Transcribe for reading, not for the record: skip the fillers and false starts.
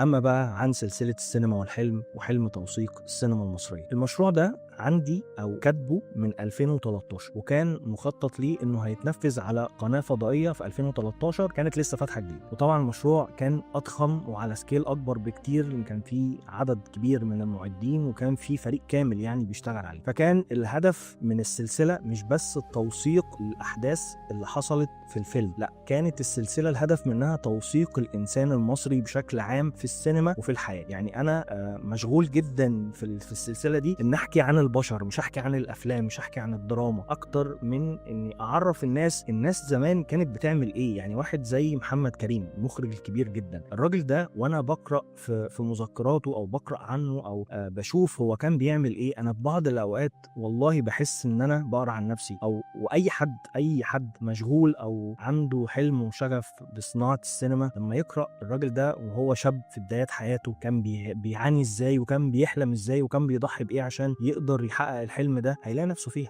أما بقى عن سلسلة السينما والحلم وحلم توثيق السينما المصرية، المشروع ده عندي أو كاتبه من 2013، وكان مخطط ليه إنه هيتنفذ على قناة فضائية في 2013 كانت لسه فاتحة جديد. وطبعا المشروع كان أضخم وعلى سكيل أكبر بكتير، كان فيه عدد كبير من المعدين وكان فيه فريق كامل يعني بيشتغل عليه. فكان الهدف من السلسلة مش بس التوثيق للأحداث اللي حصلت في الفيلم، لا، كانت السلسلة الهدف منها توثيق الإنسان المصري بشكل عام في السينما وفي الحياة. يعني أنا مشغول جدا في السلسلة دي إن أحكي عن البشر، مش أحكي عن الأفلام، مش أحكي عن الدراما، أكتر من إني أعرف الناس زمان كانت بتعمل إيه. يعني واحد زي محمد كريم المخرج الكبير جدا، الراجل ده وأنا بقرأ في مذكراته أو بقرأ عنه أو بشوف هو كان بيعمل إيه، أنا في بعض الأوقات والله بحس إن أنا بقرأ عن نفسي أو وأي حد مشغول أو عنده حلم وشغف بصناعة السينما لما يقرأ الراجل ده وهو شاب في بدايات حياته كان بيعاني إزاي وكان بيحلم إزاي وكان بيضحي بإيه عشان يقدر يحقق الحلم ده، هيلاقي نفسه فيها.